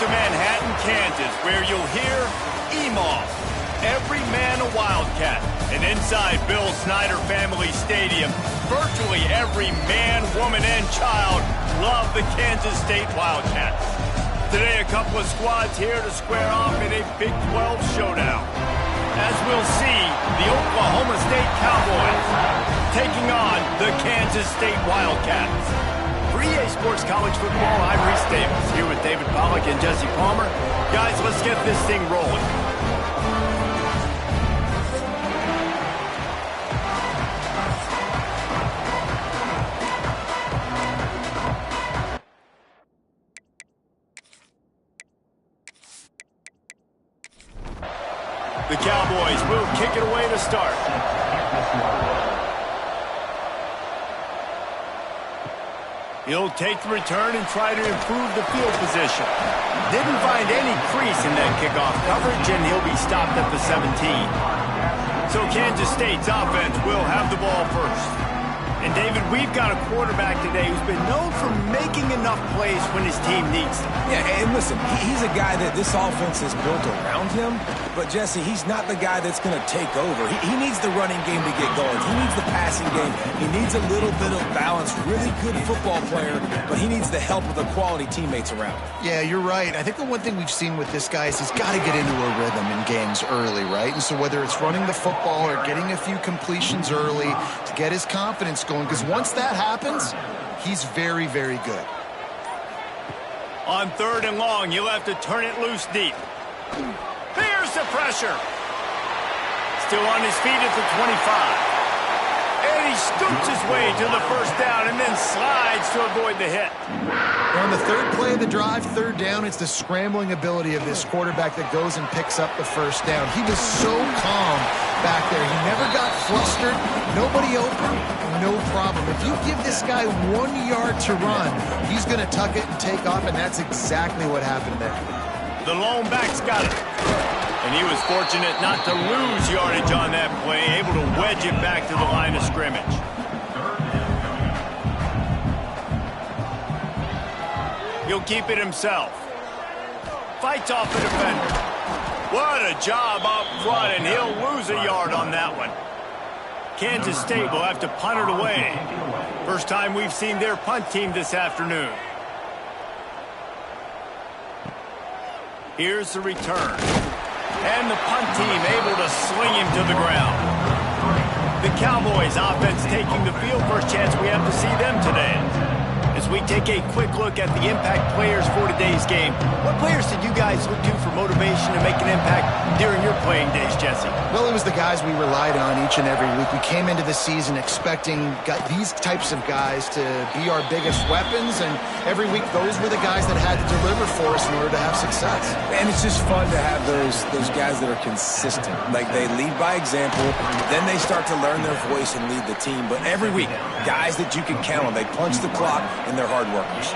to Manhattan, Kansas, where you'll hear EMAW, every man a Wildcat. And inside Bill Snyder Family Stadium, virtually every man, woman, and child love the Kansas State Wildcats. Today, a couple of squads here to square off in a Big 12 showdown. As we'll see, the Oklahoma State Cowboys taking on the Kansas State Wildcats. For EA Sports College Football, I'm Reese Davis, here with David Pollack and Jesse Palmer. Guys, let's get this thing rolling. The Cowboys will kick it away to start. He'll take the return and try to improve the field position. Didn't find any crease in that kickoff coverage, and he'll be stopped at the 17. So Kansas State's offense will have the ball first. And David, we've got a quarterback today who's been known for making enough plays when his team needs them. Yeah, and listen, he's a guy that this offense is built around him. But, Jesse, he's not the guy that's going to take over. He needs the running game to get going. He needs the passing game. He needs a little bit of balance. Really good football player, but he needs the help of the quality teammates around him. Yeah, you're right. I think the one thing we've seen with this guy is he's got to get into a rhythm in games early, right? And so whether it's running the football or getting a few completions early to get his confidence going, because once that happens, he's very, very good. On 3rd and long, you'll have to turn it loose deep. There's the pressure. Still on his feet at the 25. And he scoots his way to the first down and then slides to avoid the hit. On the 3rd play of the drive, 3rd down, it's the scrambling ability of this quarterback that goes and picks up the first down. He was so calm back there. He never got flustered. Nobody open. No problem. If you give this guy 1 yard to run, he's going to tuck it and take off, and that's exactly what happened there. The lone back's got it. And he was fortunate not to lose yardage on that play, able to wedge it back to the line of scrimmage. He'll keep it himself. Fights off the defender. What a job up front, and he'll lose a yard on that one. Kansas State will have to punt it away. First time we've seen their punt team this afternoon. Here's the return. And the punt team able to sling him to the ground. The Cowboys offense taking the field. First chance we have to see them today. As we take a quick look at the impact players for today's game, what players did you guys look to for motivation to make an impact during your playing days, Jesse? Well, it was the guys we relied on each and every week. We came into the season expecting these types of guys to be our biggest weapons, and every week those were the guys that had to deliver for us in order to have success. And it's just fun to have those guys that are consistent. Like, they lead by example, then they start to learn their voice and lead the team. But every week, guys that you can count on, they punch the clock, and they're hard workers.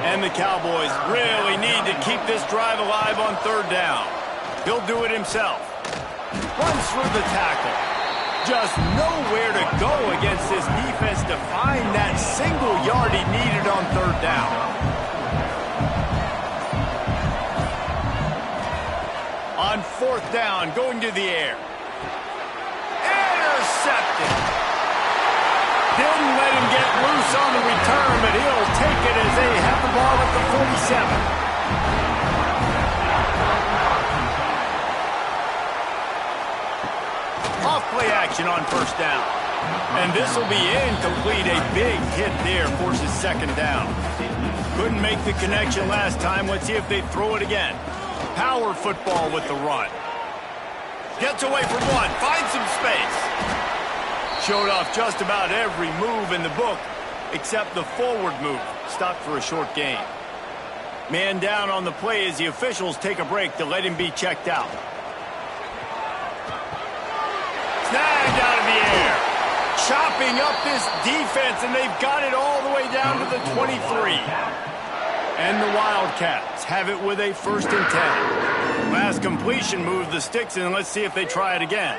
And the Cowboys really need to keep this drive alive on 3rd down. He'll do it himself. Runs through the tackle. Just nowhere to go against this defense to find that single yard he needed on 3rd down. On 4th down, going to the air. Intercepted. Didn't let him get loose on the return, but he'll take it as they have the ball at the 47. Off play action on 1st down. And this will be incomplete. A big hit there forces 2nd down. Couldn't make the connection last time. Let's see if they throw it again. Power football with the run. Gets away from one. Finds some space. Showed off just about every move in the book except the forward move. Stopped for a short gain. Man down on the play as the officials take a break to let him be checked out. Snagged out of the air. Chopping up this defense, and they've got it all the way down to the 23. And the Wildcats have it with a 1st and 10. Last completion moved the sticks in. Let's see if they try it again.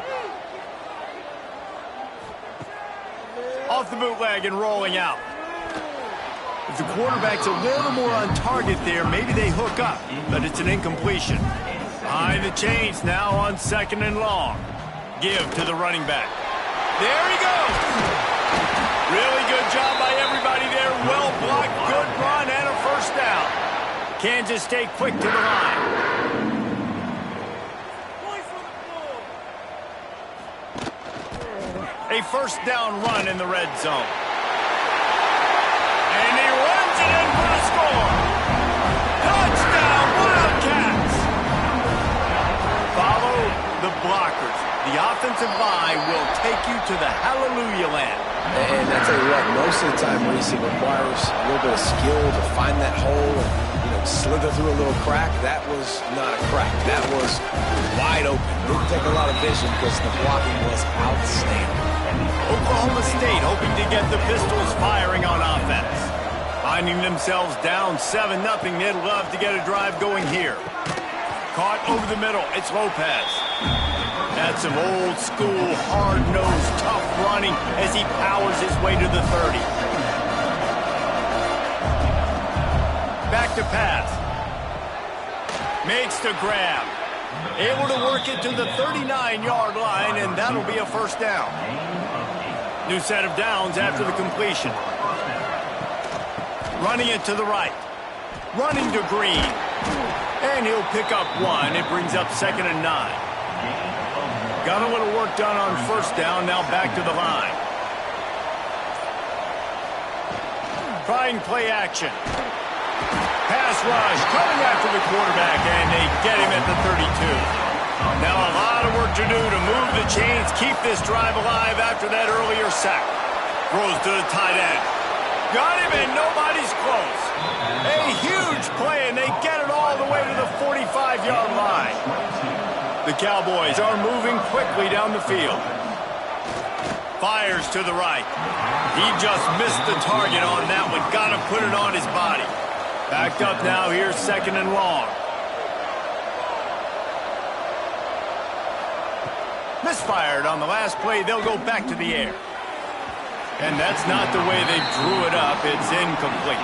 Off the bootleg and rolling out. If the quarterback's a little more on target there, maybe they hook up, but it's an incompletion. Behind the chains now on 2nd and long. Give to the running back. There he goes. Really good job by everybody there. Well blocked, good run, and a first down. Kansas State quick to the line. A first down run in the red zone. And he runs it in for the score. Touchdown, Wildcats! Follow the blockers. The offensive line will take you to the hallelujah land. And I tell you what, most of the time, Reese, it requires a little bit of skill to find that hole and, slither through a little crack. That was not a crack. That was wide open. Didn't take a lot of vision because the blocking was outstanding. Oklahoma State hoping to get the Pistols firing on offense. Finding themselves down 7-0, they'd love to get a drive going here. Caught over the middle, it's Lopez. That's some old school, hard-nosed, tough running as he powers his way to the 30. Back to pass. Makes the grab. Able to work it to the 39-yard line, and that'll be a first down. New set of downs after the completion. Running it to the right. Running to Green. And he'll pick up one. It brings up 2nd and 9. Got a little work done on first down. Now back to the line. Trying play action. Pass rush. Coming after the quarterback. And they get him at the 32. Now a lot of work to do to move the chains, keep this drive alive after that earlier sack. Throws to the tight end. Got him, and nobody's close. A huge play, and they get it all the way to the 45-yard line. The Cowboys are moving quickly down the field. Fires to the right. He just missed the target on that one. Got to put it on his body. Backed up now. Here's 2nd and long. Misfired on the last play. They'll go back to the air. And that's not the way they drew it up. It's incomplete.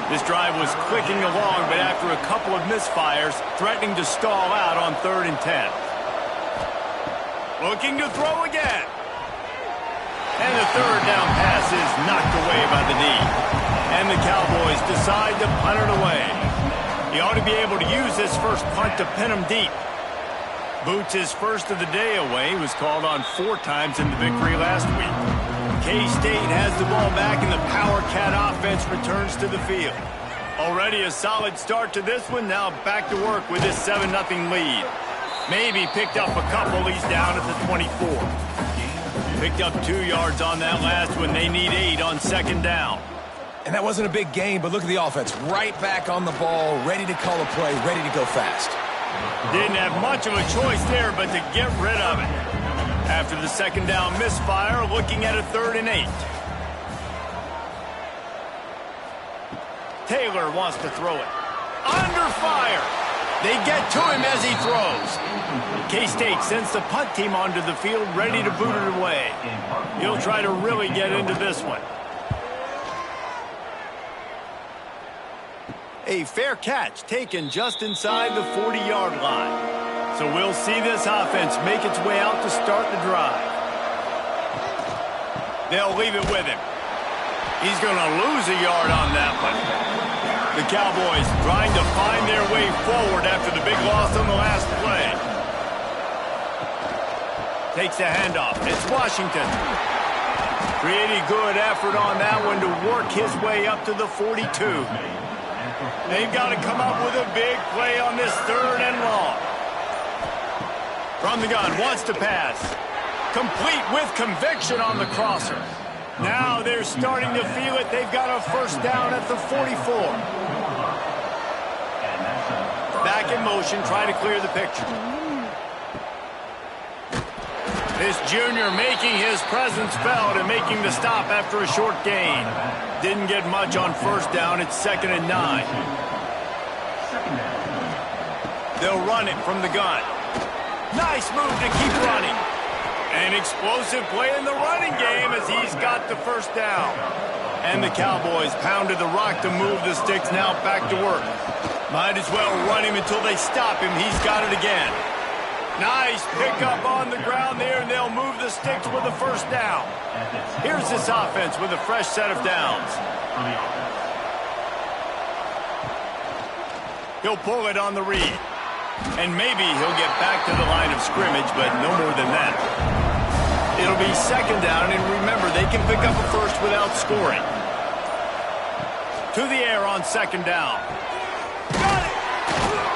This drive was clicking along, but after a couple of misfires, threatening to stall out on 3rd and 10. Looking to throw again. And the 3rd down pass is knocked away by the knee. And the Cowboys decide to punt it away. He ought to be able to use this first punt to pin him deep. Boots his first of the day away. He was called on 4 times in the victory last week. K-State has the ball back, and the Power Cat offense returns to the field. Already a solid start to this one. Now back to work with this 7-0 lead. Maybe picked up a couple. He's down at the 24. Picked up 2 yards on that last one. They need 8 on 2nd down. And that wasn't a big gain, but look at the offense. Right back on the ball, ready to call a play, ready to go fast. Didn't have much of a choice there, but to get rid of it. After the 2nd down misfire, looking at a 3rd and 8. Taylor wants to throw it. Under fire. They get to him as he throws. K-State sends the punt team onto the field, ready to boot it away. He'll try to really get into this one. A fair catch taken just inside the 40-yard line. So we'll see this offense make its way out to start the drive. They'll leave it with him. He's going to lose a yard on that one. The Cowboys trying to find their way forward after the big loss on the last play. Takes the handoff. It's Washington. Pretty good effort on that one to work his way up to the 42. They've got to come up with a big play on this 3rd and long. From the gun, wants to pass. Complete with conviction on the crosser. Now they're starting to feel it. They've got a first down at the 44. Back in motion, try to clear the picture. This junior making his presence felt and making the stop after a short gain. Didn't get much on first down. It's 2nd and 9. They'll run it from the gun. Nice move to keep running. An explosive play in the running game as he's got the first down. And the Cowboys pounded the rock to move the sticks, now back to work. Might as well run him until they stop him. He's got it again. Nice pickup on the ground there, and they'll move the sticks with a first down. Here's this offense with a fresh set of downs. He'll pull it on the read. And maybe he'll get back to the line of scrimmage, but no more than that. It'll be second down, and remember, they can pick up a first without scoring. To the air on second down. Got it!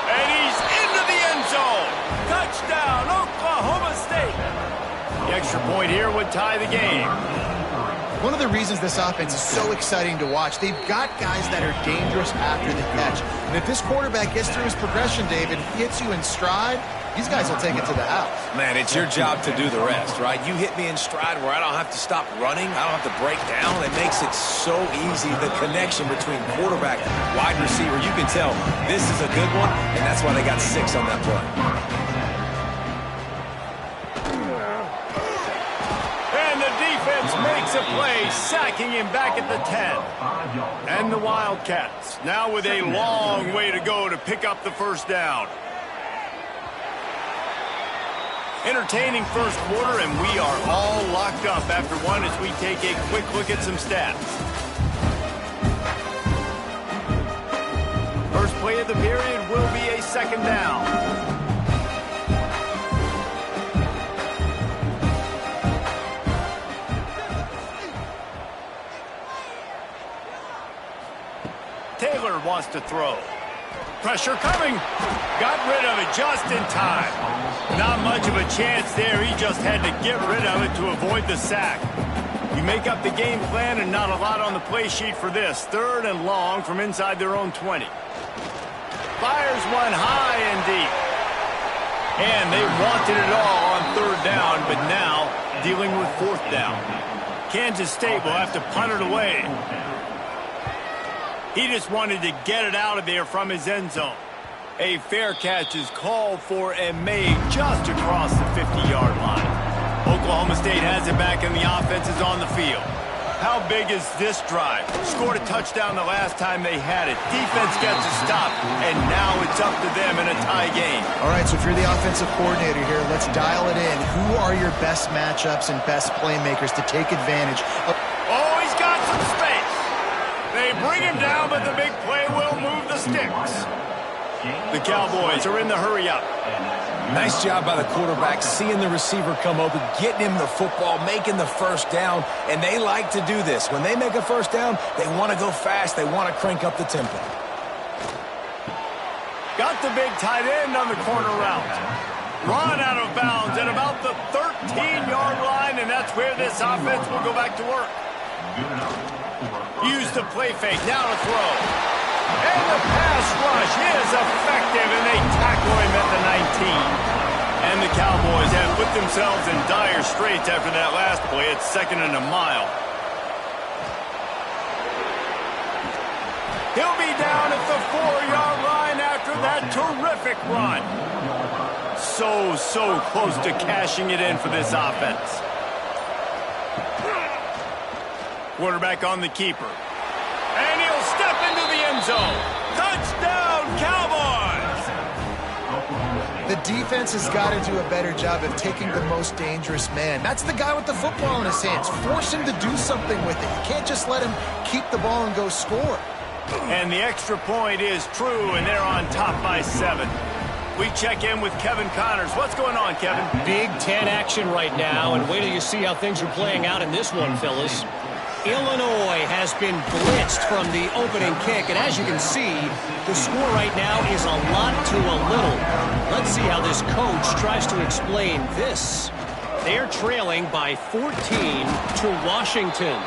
And he's into the end zone. Touchdown, Oklahoma State. The extra point here would tie the game. One of the reasons this offense is so exciting to watch, they've got guys that are dangerous after the catch. And if this quarterback gets through his progression, David, hits you in stride, these guys will take it to the house. Man, it's your job to do the rest, right? You hit me in stride where I don't have to stop running. I don't have to break down. It makes it so easy, the connection between quarterback and wide receiver. You can tell this is a good one, and that's why they got 6 on that play. Makes a play, sacking him back at the 10. And the Wildcats now with a long way to go to pick up the first down. Entertaining first quarter, and we are all locked up after one as we take a quick look at some stats. First play of the period will be a second down. Taylor wants to throw. Pressure coming. Got rid of it just in time. Not much of a chance there. He just had to get rid of it to avoid the sack. You make up the game plan and not a lot on the play sheet for this. Third and long from inside their own 20. Fires one high and deep. And they wanted it all on third down, but now dealing with fourth down. Kansas State will have to punt it away. He just wanted to get it out of there from his end zone. A fair catch is called for and made just across the 50-yard line. Oklahoma State has it back and the offense is on the field. How big is this drive? Scored a touchdown the last time they had it. Defense gets a stop, and now it's up to them in a tie game. All right, so if you're the offensive coordinator here, let's dial it in. Who are your best matchups and best playmakers to take advantage of? Oh, he's got some space. They bring him down, but the big play will move the sticks. The Cowboys are in the hurry-up. Nice job by the quarterback, seeing the receiver come open, getting him the football, making the first down, and they like to do this. When they make a first down, they want to go fast. They want to crank up the tempo. Got the big tight end on the corner route. Run out of bounds at about the 13-yard line, and that's where this offense will go back to work. Use the play fake, now to throw. And the pass rush is effective, and they tackle him at the 19. And the Cowboys have put themselves in dire straits after that last play. It's 2nd and a mile. He'll be down at the 4-yard line after that terrific run. So close to cashing it in for this offense. Quarterback on the keeper. And he'll step into the end zone. Touchdown, Cowboys! The defense has got to do a better job of taking the most dangerous man. That's the guy with the football in his hands. Force him to do something with it. You can't just let him keep the ball and go score. And the extra point is true, and they're on top by 7. We check in with Kevin Connors. What's going on, Kevin? Big Ten action right now, and wait till you see how things are playing out in this one, fellas. Illinois has been blitzed from the opening kick, and as you can see, the score right now is a lot to a little. Let's see how this coach tries to explain this. They're trailing by 14 to Washington.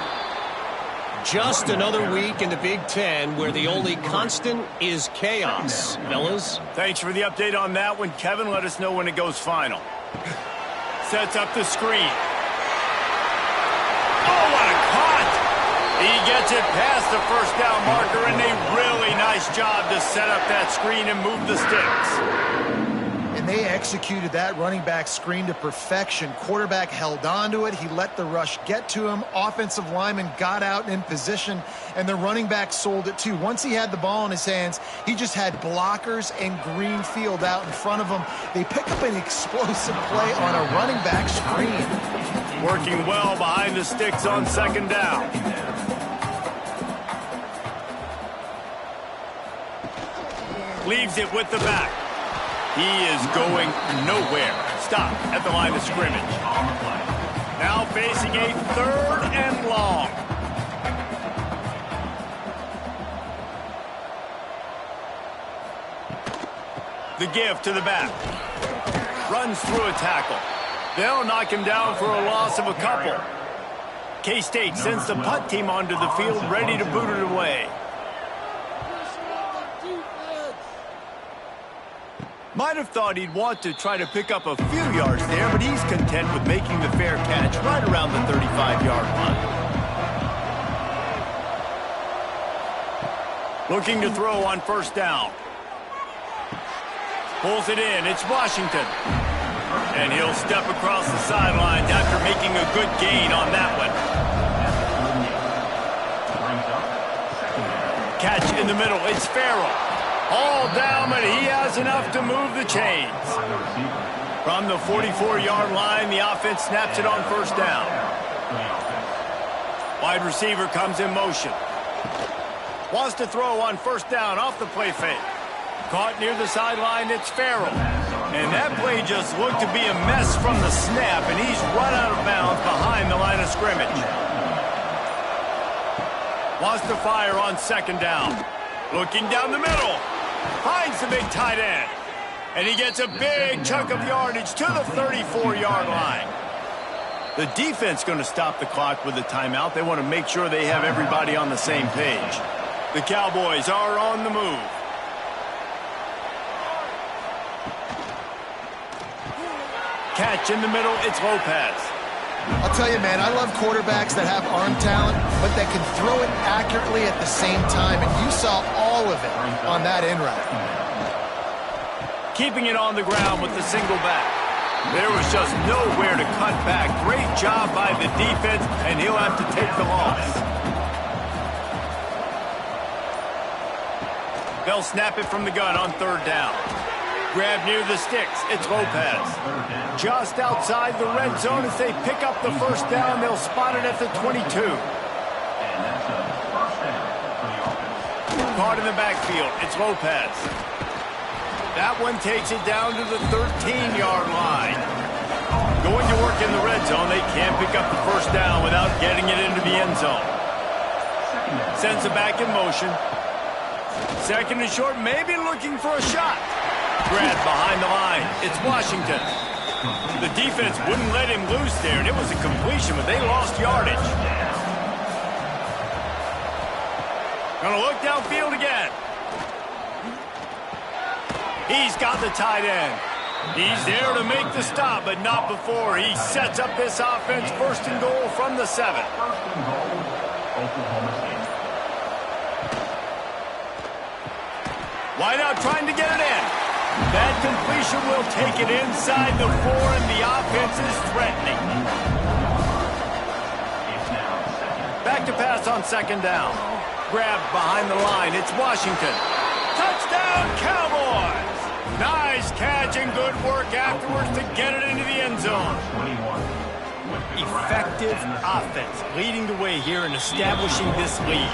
Just another week in the Big Ten where the only constant is chaos, fellas. Thanks for the update on that one, Kevin. Let us know when it goes final. Sets up the screen. Oh, what a cut! He gets it past the first down marker, and a really nice job to set up that screen and move the sticks. And they executed that running back screen to perfection. Quarterback held on to it. He let the rush get to him. Offensive lineman got out in position, and the running back sold it too. Once he had the ball in his hands, he just had blockers and green field out in front of him. They pick up an explosive play on a running back screen. Working well behind the sticks on second down. Leaves it with the back. He is going nowhere. Stop at the line of scrimmage. Now facing a 3rd and long. The give to the back. Runs through a tackle. They'll knock him down for a loss of a couple. K-State sends the punt team onto the field, ready to boot it away. Might have thought he'd want to try to pick up a few yards there, but he's content with making the fair catch right around the 35-yard line. Looking to throw on first down. Pulls it in. It's Washington. And he'll step across the sidelines after making a good gain on that one. Catch in the middle. It's Farrell. All down, but he has enough to move the chains. From the 44-yard line, the offense snaps it on first down. Wide receiver comes in motion. Wants to throw on first down off the play fake. Caught near the sideline, it's Farrell. And that play just looked to be a mess from the snap, and he's run out of bounds behind the line of scrimmage. Wants to fire on second down. Looking down the middle. Finds the big tight end. And he gets a big chunk of yardage to the 34-yard line. The defense going to stop the clock with a timeout. They want to make sure they have everybody on the same page. The Cowboys are on the move. Catch in the middle, it's Lopez. I'll tell you, man, I love quarterbacks that have arm talent, but that can throw it accurately at the same time, and you saw all of it on that in route. Keeping it on the ground with the single back. There was just nowhere to cut back. Great job by the defense, and he'll have to take the loss. They'll snap it from the gun on third down. Grab near the sticks. It's Lopez. Just outside the red zone as they pick up the first down. They'll spot it at the 22. Caught in the backfield. It's Lopez. That one takes it down to the 13-yard line. Going to work in the red zone. They can't pick up the first down without getting it into the end zone. Sends it back in motion. Second and short, maybe looking for a shot. Grab behind the line. It's Washington. The defense wouldn't let him loose there, and it was a completion, but they lost yardage. Gonna look downfield again. He's got the tight end. He's there to make the stop, but not before he sets up this offense. First and goal from the 7. Wide out trying to get it in. That completion will take it inside the 4, and the offense is threatening. Back to pass on second down. Grabbed behind the line. It's Washington. Touchdown, Cowboys! Nice catch and good work afterwards to get it into the end zone. Effective offense leading the way here in establishing this lead.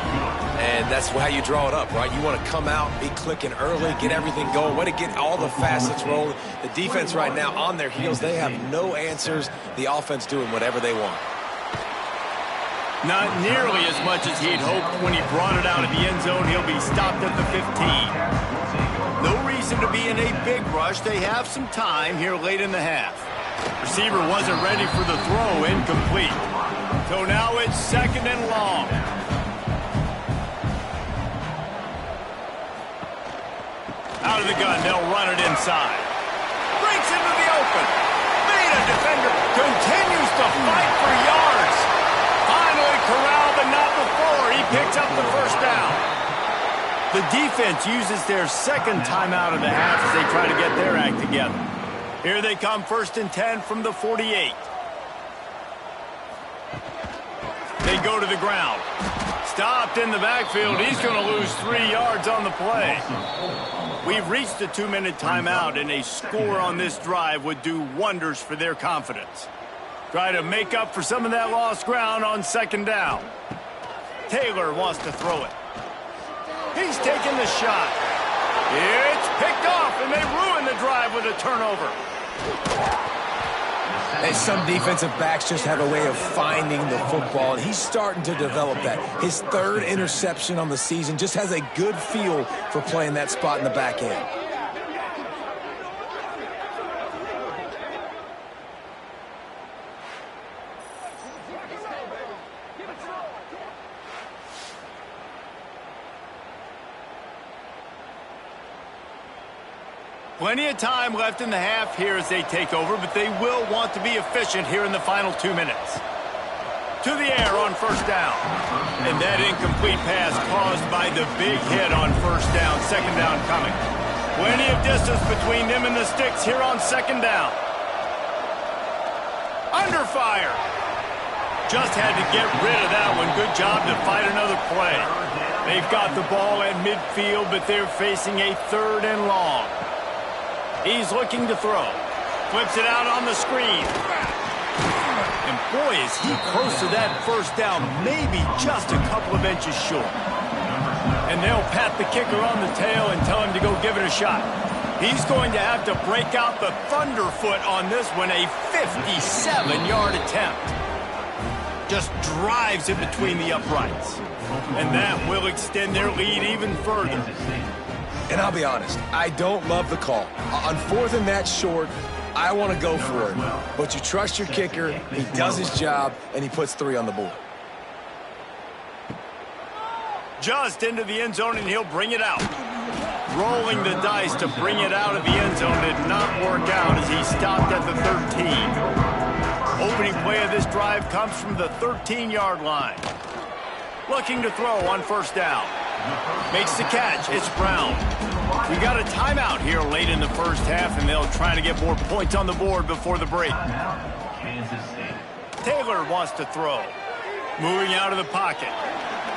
And that's how you draw it up, right? You want to come out, be clicking early, get everything going, way to get all the facets rolling. The defense right now on their heels, they have no answers. The offense doing whatever they want. Not nearly as much as he'd hoped when he brought it out of the end zone. He'll be stopped at the 15. No reason to be in a big rush. They have some time here late in the half. Receiver wasn't ready for the throw, incomplete. So now it's second and long. Out of the gun, they'll run it inside. Breaks into the open. Beta defender continues to fight for yards. Finally corralled, but not before he picks up the first down. The The defense uses their second timeout of the half as they try to get their act together. Here they come, 1st and 10 from the 48. They go to the ground. Stopped in the backfield. He's going to lose 3 yards on the play. We've reached the 2-minute timeout, and a score on this drive would do wonders for their confidence. Try to make up for some of that lost ground on 2nd down. Taylor wants to throw it. He's taking the shot. It's picked off, and they ruin the drive with a turnover. And some defensive backs just have a way of finding the football, and he's starting to develop that. His 3rd interception on the season, just has a good feel for playing that spot in the back end. Plenty of time left in the half here as they take over, but they will want to be efficient here in the final 2 minutes. To the air on 1st down. And that incomplete pass caused by the big hit on 1st down, 2nd down coming. Plenty of distance between them and the sticks here on 2nd down. Under fire. Just had to get rid of that one. Good job to fight another play. They've got the ball at midfield, but they're facing a 3rd and long. He's looking to throw. Flips it out on the screen. And boy, is he close to that 1st down, maybe just a couple of inches short. And they'll pat the kicker on the tail and tell him to go give it a shot. He's going to have to break out the thunderfoot on this one, a 57-yard attempt. Just drives it between the uprights. And that will extend their lead even further. And I'll be honest, I don't love the call. On 4th and that short, I want to go for it. But you trust your kicker, he does his job, and he puts 3 on the board. Just into the end zone, and he'll bring it out. Rolling the dice to bring it out of the end zone did not work out as he stopped at the 13. Opening play of this drive comes from the 13-yard line. Looking to throw on 1st down. Makes the catch. It's Brown. We got a timeout here late in the 1st half, and they'll try to get more points on the board before the break. Taylor wants to throw. Moving out of the pocket.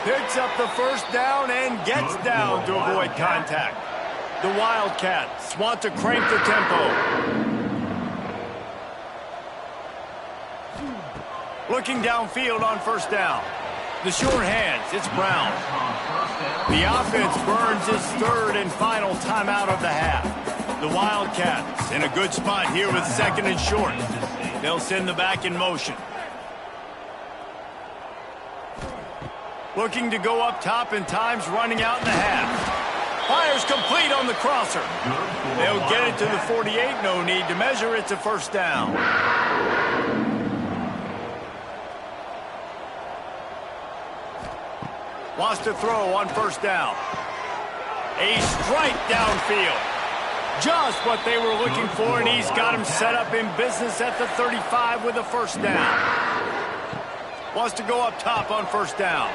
Picks up the 1st down and gets down to avoid contact. The Wildcats want to crank the tempo. Looking downfield on 1st down. The short hands, it's Brown. The offense burns its 3rd and final timeout of the half. The Wildcats in a good spot here with 2nd and short. They'll send the back in motion. Looking to go up top, and time's running out in the half. Fires complete on the crosser. They'll get it to the 48. No need to measure. It's a 1st down. Wants to throw on 1st down. A strike downfield. Just what they were looking for, and he's got him set up in business at the 35 with a 1st down. Wants to go up top on 1st down.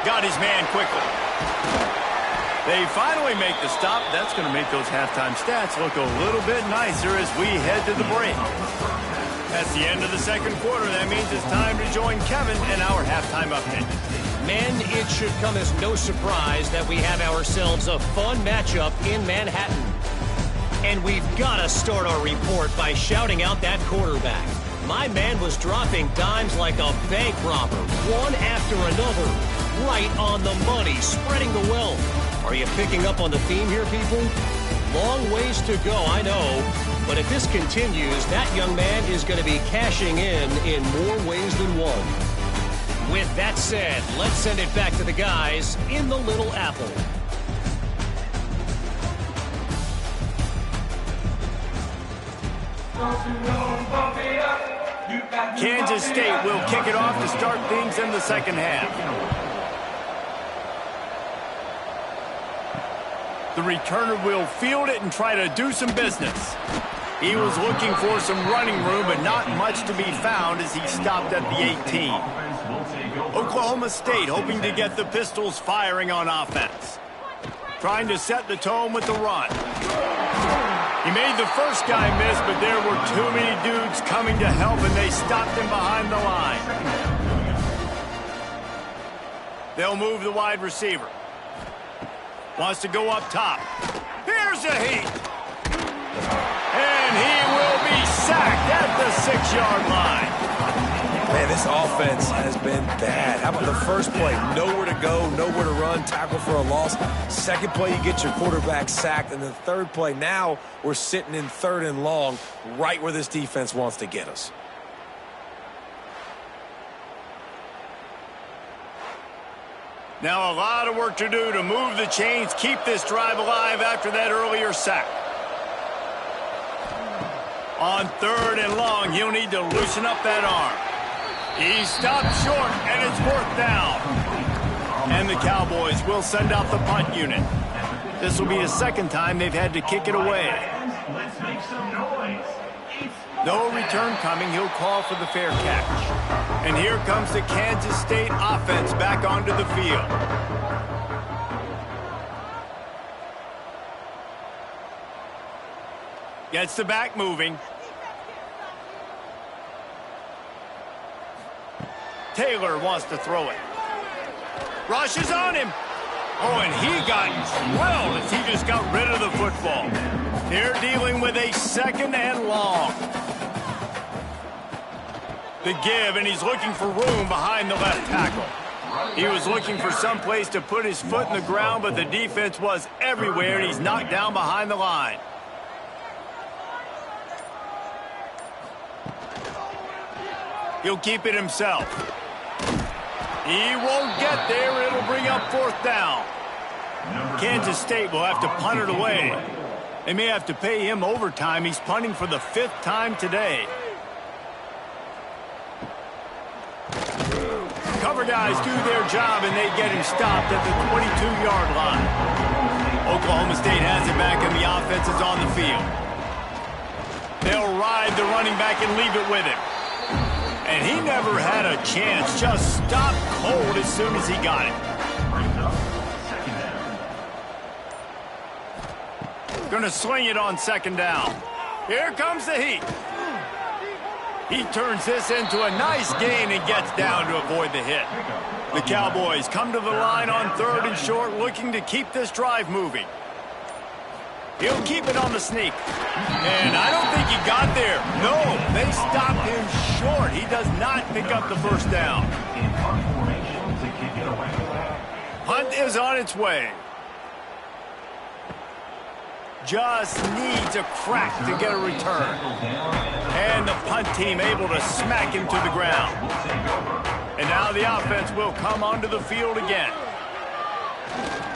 Got his man quickly. They finally make the stop. That's going to make those halftime stats look a little bit nicer as we head to the break. That's the end of the 2nd quarter. That means it's time to join Kevin in our halftime update. Men, it should come as no surprise that we have ourselves a fun matchup in Manhattan. And we've got to start our report by shouting out that quarterback. My man was dropping dimes like a bank robber, one after another, right on the money, spreading the wealth. Are you picking up on the theme here, people? Long ways to go, I know. But if this continues, that young man is going to be cashing in more ways than one. With that said, let's send it back to the guys in the Little Apple. Kansas State will kick it off to start things in the 2nd half. The returner will field it and try to do some business. He was looking for some running room, but not much to be found as he stopped at the 18. Oklahoma State hoping to get the Pistols firing on offense. trying to set the tone with the run. He made the first guy miss, but there were too many dudes coming to help, and they stopped him behind the line. They'll move the wide receiver. Wants to go up top. Here's a heat. And he will be sacked at the 6-yard line. Man, this offense has been bad. How about the first play? Nowhere to go, nowhere to run, tackle for a loss. Second play, you get your quarterback sacked. And the third play, now we're sitting in 3rd and long, right where this defense wants to get us. Now a lot of work to do to move the chains, keep this drive alive after that earlier sack. On 3rd and long, he'll need to loosen up that arm. He stopped short, and it's 4th down. And the Cowboys will send out the punt unit. This will be the 2nd time they've had to kick it away. Let's make some noise. No return coming, he'll call for the fair catch. And here comes the Kansas State offense back onto the field. Gets the back moving. Taylor wants to throw it. Rushes on him. Oh, and he got drilled as he just got rid of the football. They're dealing with a 2nd and long. The give, and he's looking for room behind the left tackle. He was looking for some place to put his foot in the ground, but the defense was everywhere, and he's knocked down behind the line. He'll keep it himself. He won't get there. It'll bring up 4th down. Kansas State will have to punt it away. They may have to pay him overtime. He's punting for the 5th time today. Cover guys do their job, and they get him stopped at the 22-yard line. Oklahoma State has it back, and the offense is on the field. They'll ride the running back and leave it with him. And he never had a chance, just stopped cold as soon as he got it. Gonna swing it on 2nd down. Here comes the heat. He turns this into a nice gain and gets down to avoid the hit. The Cowboys come to the line on 3rd and short, looking to keep this drive moving. He'll keep it on the sneak. And I don't think he got there. No, they stopped him short. He does not pick up the 1st down. Punt is on its way. Just needs a crack to get a return. And the punt team able to smack him to the ground. And now the offense will come onto the field again.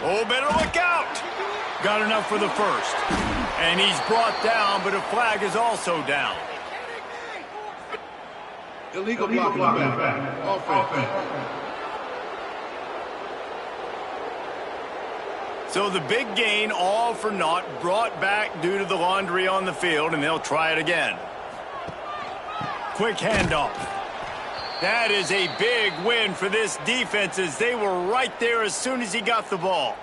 Oh, better look out. Got enough for the 1st. And he's brought down, but a flag is also down. Illegal blocking back. Offense. So the big gain, all for naught, brought back due to the laundry on the field, and they'll try it again. Quick handoff. That is a big win for this defense, as they were right there as soon as he got the ball.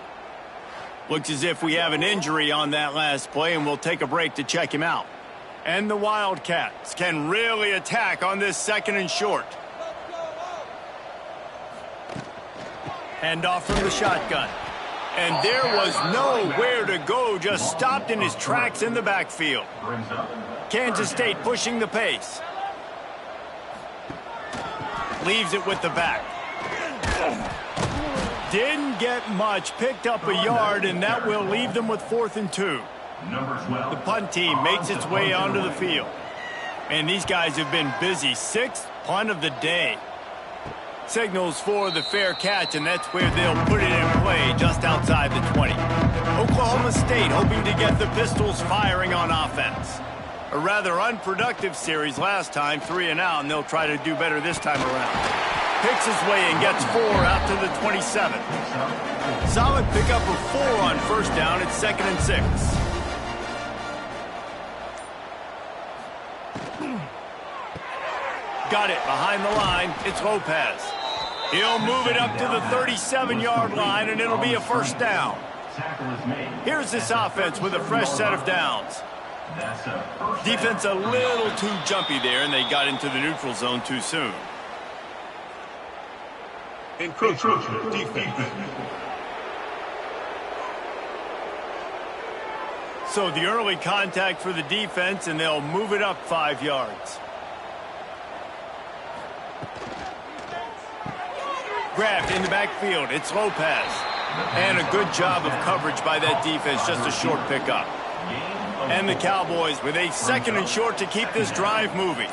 Looks as if we have an injury on that last play, and we'll take a break to check him out. And the Wildcats can really attack on this 2nd and short. Handoff from the shotgun. And there was nowhere to go, just stopped in his tracks in the backfield. Kansas State pushing the pace. Leaves it with the back. Didn't get much, picked up a yard, and that will leave them with 4th and 2. The punt team makes its way onto the field. And these guys have been busy. 6th punt of the day. Signals for the fair catch, and that's where they'll put it in play, just outside the 20. Oklahoma State hoping to get the Pistols firing on offense. A rather unproductive series last time, 3 and out, and they'll try to do better this time around. Picks his way and gets 4 out to the 27. Solid pickup of 4 on 1st down. It's 2nd and 6. Got it behind the line. It's Lopez. He'll move it up to the 37-yard line, and it'll be a 1st down. Here's this offense with a fresh set of downs. Defense a little too jumpy there, and they got into the neutral zone too soon. Encroachment defense. So the early contact for the defense, and they'll move it up 5 yards. Grabbed in the backfield. It's Lopez. And a good job of coverage by that defense. Just a short pickup. And the Cowboys with a 2nd and short to keep this drive moving.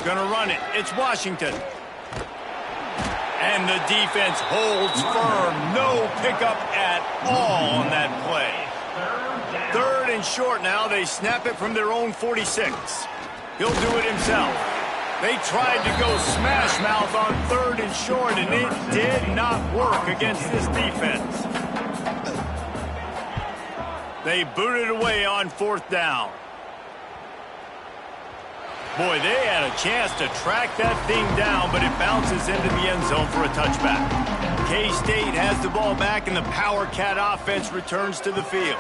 Gonna run it. It's Washington. And the defense holds firm. No pickup at all on that play. 3rd and short now. They snap it from their own 46. He'll do it himself. They tried to go smash mouth on 3rd and short, and it did not work against this defense. They booted away on 4th down. Boy, they had a chance to track that thing down, but it bounces into the end zone for a touchback. K-State has the ball back, and the Power Cat offense returns to the field.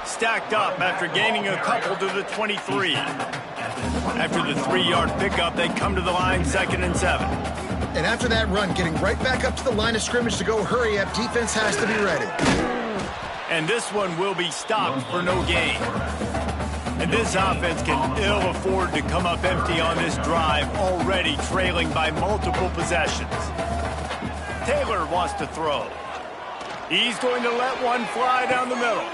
Stacked up after gaining a couple to the 23. After the 3-yard pickup, they come to the line 2nd and 7. And after that run, getting right back up to the line of scrimmage to go hurry up, defense has to be ready. And this one will be stopped for no gain. And this offense can ill afford to come up empty on this drive, already trailing by multiple possessions. Taylor wants to throw. He's going to let one fly down the middle.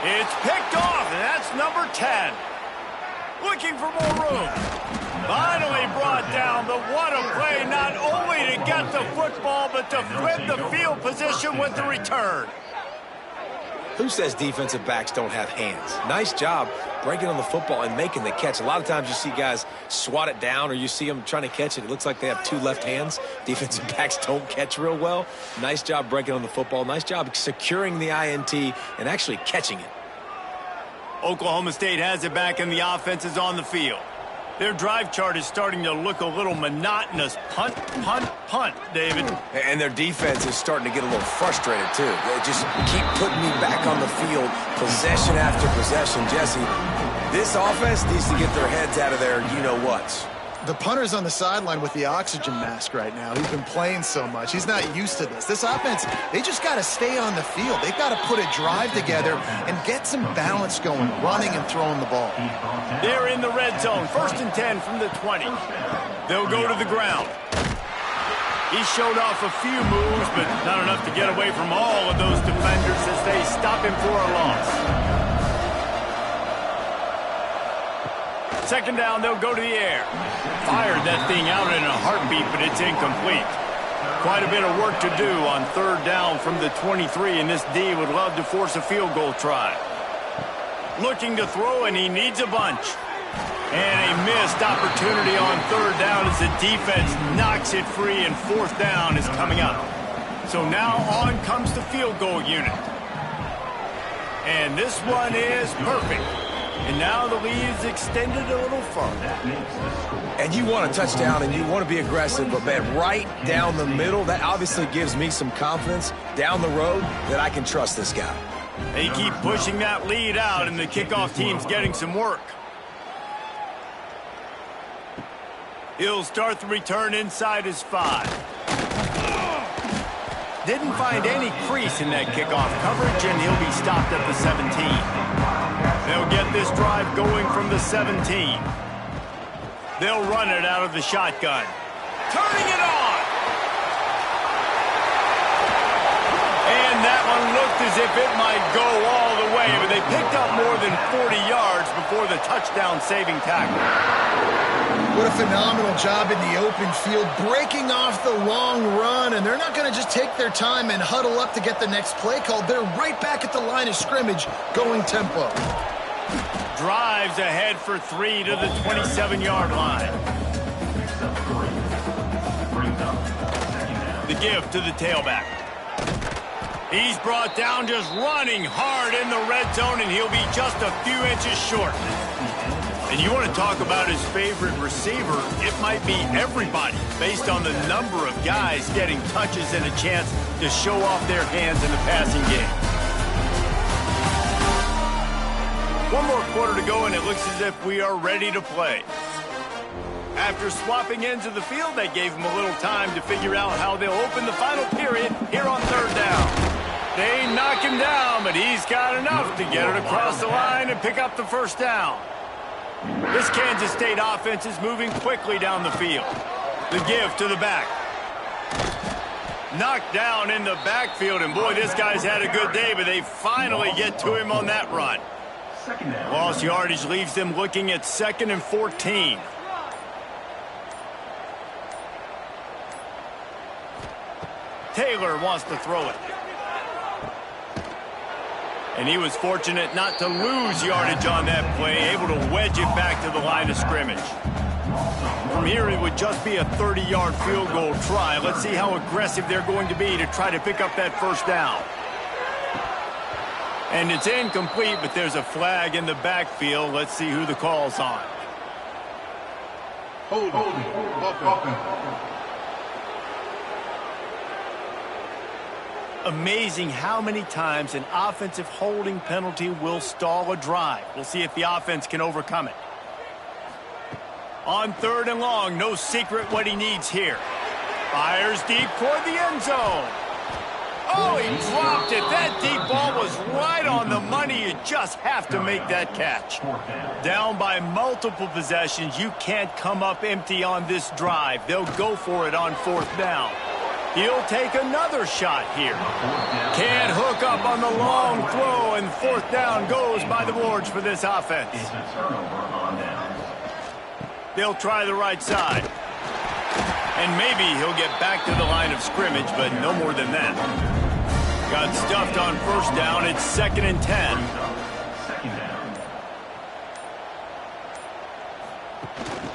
It's picked off, and that's number 10. Looking for more room. Finally brought down, but what a play, not only to get the football, but to flip the field position with the return. Who says defensive backs don't have hands? Nice job breaking on the football and making the catch. A lot of times you see guys swat it down, or you see them trying to catch it. It looks like they have 2 left hands. Defensive backs don't catch real well. Nice job breaking on the football. Nice job securing the INT and actually catching it. Oklahoma State has it back, and the offense is on the field. Their drive chart is starting to look a little monotonous. Punt, punt, punt, David. And their defense is starting to get a little frustrated, too. They just keep putting me back on the field, possession after possession. Jesse, this offense needs to get their heads out of their you-know-whats. The punter's on the sideline with the oxygen mask right now. He's been playing so much. He's not used to this. This offense, they just got to stay on the field. They've got to put a drive together and get some balance going, running and throwing the ball. They're in the red zone. 1st and 10 from the 20. They'll go to the ground. He showed off a few moves, but not enough to get away from all of those defenders as they stop him for a loss. 2nd down, they'll go to the air. Fired that thing out in a heartbeat, but it's incomplete. Quite a bit of work to do on 3rd down from the 23, and this D would love to force a field goal try. Looking to throw, and he needs a bunch. And a missed opportunity on 3rd down as the defense knocks it free, and 4th down is coming up. So now on comes the field goal unit. And this one is perfect. And now the lead is extended a little further. And you want a touchdown, and you want to be aggressive, but, man, right down the middle, that obviously gives me some confidence down the road that I can trust this guy. They keep pushing that lead out, and the kickoff team's getting some work. He'll start the return inside his 5. Didn't find any crease in that kickoff coverage, and he'll be stopped at the 17. They'll get this drive going from the 17. They'll run it out of the shotgun. Turning it on! And that one looked as if it might go all the way, but they picked up more than 40 yards before the touchdown-saving tackle. What a phenomenal job in the open field, breaking off the long run, and they're not going to just take their time and huddle up to get the next play called. They're right back at the line of scrimmage, going tempo. Drives ahead for 3 to the 27-yard line. The give to the tailback. He's brought down just running hard in the red zone, and he'll be just a few inches short. And you want to talk about his favorite receiver, it might be everybody, based on the number of guys getting touches and a chance to show off their hands in the passing game. One more quarter to go, and it looks as if we are ready to play. After swapping ends of the field, they gave him a little time to figure out how they'll open the final period here on third down. They knock him down, but he's got enough to get it across the line and pick up the first down. This Kansas State offense is moving quickly down the field. The give to the back. Knocked down in the backfield, and boy, this guy's had a good day, but they finally get to him on that run. Lost yardage leaves them looking at 2nd and 14. Taylor wants to throw it. And he was fortunate not to lose yardage on that play, able to wedge it back to the line of scrimmage. From here, it would just be a 30-yard field goal try. Let's see how aggressive they're going to be to try to pick up that first down. And it's incomplete, but there's a flag in the backfield. Let's see who the call's on. Amazing how many times an offensive holding penalty will stall a drive. We'll see if the offense can overcome it. On 3rd and long, no secret what he needs here. Fires deep toward the end zone. Oh, he dropped it. That deep ball was right on the money. You just have to make that catch. Down by multiple possessions, you can't come up empty on this drive. They'll go for it on 4th down. He'll take another shot here. Can't hook up on the long throw, and 4th down goes by the boards for this offense. They'll try the right side. And maybe he'll get back to the line of scrimmage, but no more than that. Got stuffed on 1st down. It's 2nd and 10.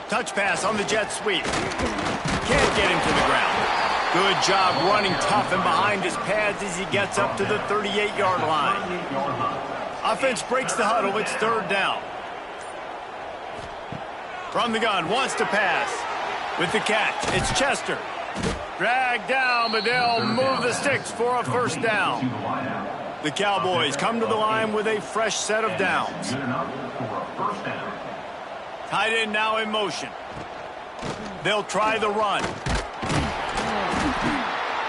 Touch pass on the jet sweep. Can't get him to the ground. Good job running tough and behind his pads as he gets up to the 38-yard line. Offense breaks the huddle. It's 3rd down. From the gun, wants to pass. With the catch, it's Chester. Dragged down, but they'll move the sticks for a 1st down. The Cowboys come to the line with a fresh set of downs. Tight end now in motion. They'll try the run.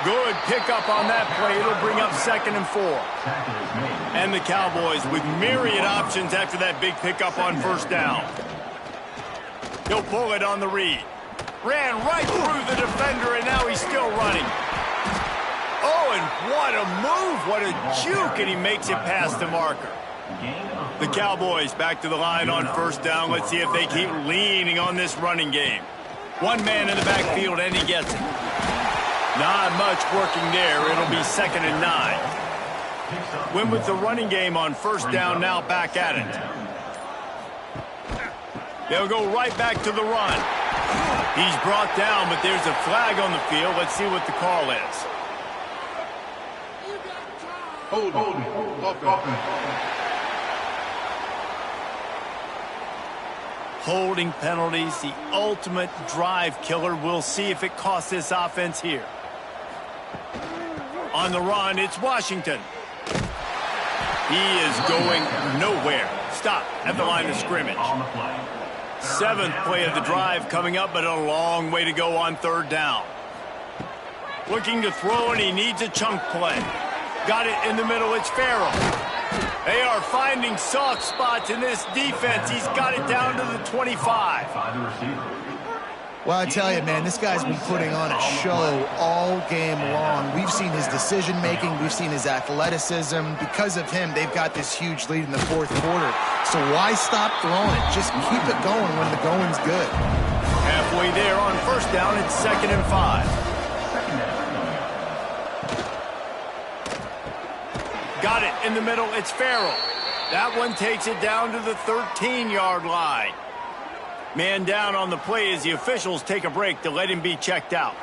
Good pickup on that play. It'll bring up 2nd and 4. And the Cowboys with myriad options after that big pickup on 1st down. He'll pull it on the read. Ran right through the defender, and now he's still running. Oh, and what a move. What a juke, and he makes it past the marker. The Cowboys back to the line on 1st down. Let's see if they keep leaning on this running game. One man in the backfield, and he gets it. Not much working there. It'll be 2nd and 9. Win with the running game on 1st down, now back at it. They'll go right back to the run. He's brought down, but there's a flag on the field. Let's see what the call is. Holding penalties, the ultimate drive killer. We'll see if it costs this offense here. On the run, it's Washington. He is going nowhere. Stop at the line of scrimmage. 7th play of the drive coming up, but a long way to go on 3rd down. Looking to throw, and he needs a chunk play. Got it in the middle. It's Farrell. They are finding soft spots in this defense. He's got it down to the 25. Well, I tell you, man, this guy's been putting on a show all game long. We've seen his decision-making. We've seen his athleticism. Because of him, they've got this huge lead in the 4th quarter. So why stop throwing it? Just keep it going when the going's good. Halfway there on 1st down, it's 2nd and 5. Got it in the middle. It's Farrell. That one takes it down to the 13-yard line. Man down on the play as the officials take a break to let him be checked out.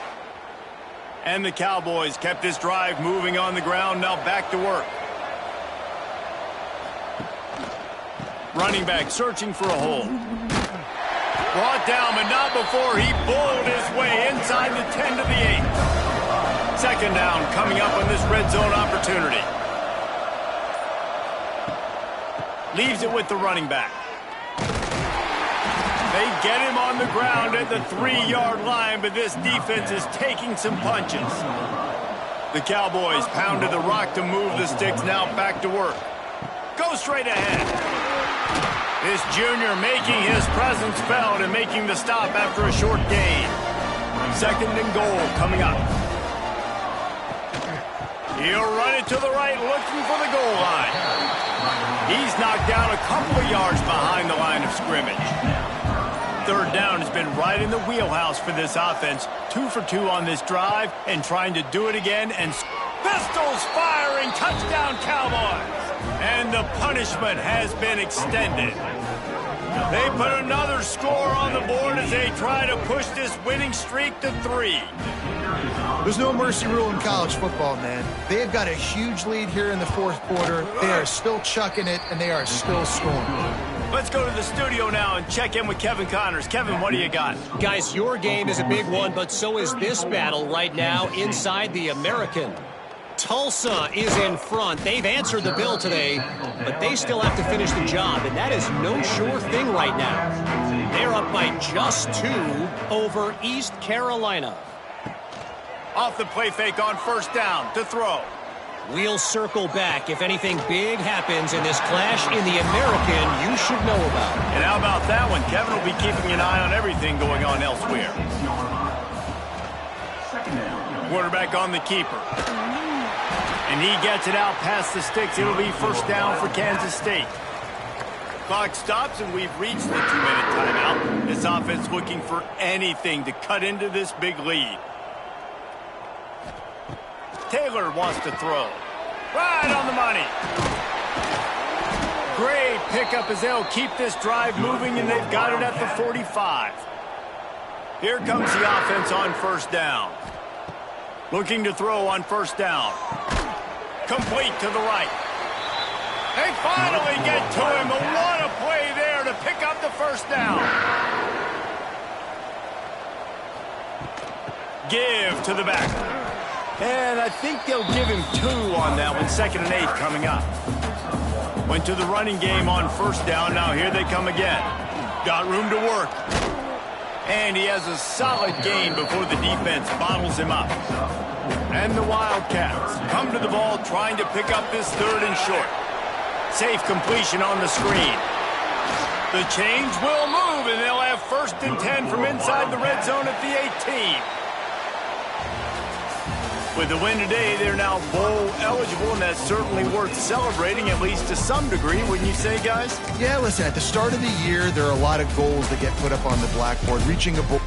And the Cowboys kept this drive moving on the ground. Now back to work. Running back searching for a hole. down, but not before he bowled his way inside the 10 to the 8. Second down coming up on this red zone opportunity. Leaves it with the running back. They get him on the ground at the 3-yard line, but this defense is taking some punches. The Cowboys pounded the rock to move the sticks, now back to work. Go straight ahead. This junior making his presence felt and making the stop after a short gain. Second and goal coming up. He'll run it to the right, looking for the goal line. He's knocked down a couple of yards behind the line of scrimmage. Third down has been right in the wheelhouse for this offense. 2 for 2 on this drive and trying to do it again. And pistols firing. Touchdown, Cowboys. And the punishment has been extended. They put another score on the board as they try to push this winning streak to 3. There's no mercy rule in college football, man. They've got a huge lead here in the fourth quarter. They are still chucking it, and they are still scoring. Let's go to the studio now and check in with Kevin Connors. Kevin, what do you got? Guys, your game is a big one, but so is this battle right now inside the American. Tulsa is in front. They've answered the bill today, but they still have to finish the job, and that is no sure thing right now. They're up by just 2 over East Carolina. Off the play fake on first down to throw. We'll circle back. If anything big happens in this clash in the American, you should know about. And how about that one? Kevin will be keeping an eye on everything going on elsewhere. Quarterback on the keeper. And he gets it out past the sticks. It'll be first down for Kansas State. Clock stops, and we've reached the 2-minute timeout. This offense looking for anything to cut into this big lead. Taylor wants to throw. Right on the money. Great pickup as they'll keep this drive moving, and they've got it at the 45. Here comes the offense on first down. Looking to throw on first down. Complete to the right. They finally get to him, but what a play there to pick up the first down. Give to the back. And I think they'll give him 2 on that one. 2nd and 8 coming up. Went to the running game on first down. Now here they come again. Got room to work. And he has a solid gain before the defense bottles him up. And the Wildcats come to the ball trying to pick up this 3rd and short. Safe completion on the screen. The chains will move, and they'll have 1st and 10 from inside the red zone at the 18. With the win today, they're now bowl eligible, and that's certainly worth celebrating, at least to some degree, wouldn't you say, guys? Yeah, listen, at the start of the year, there are a lot of goals that get put up on the blackboard. Reaching a bowl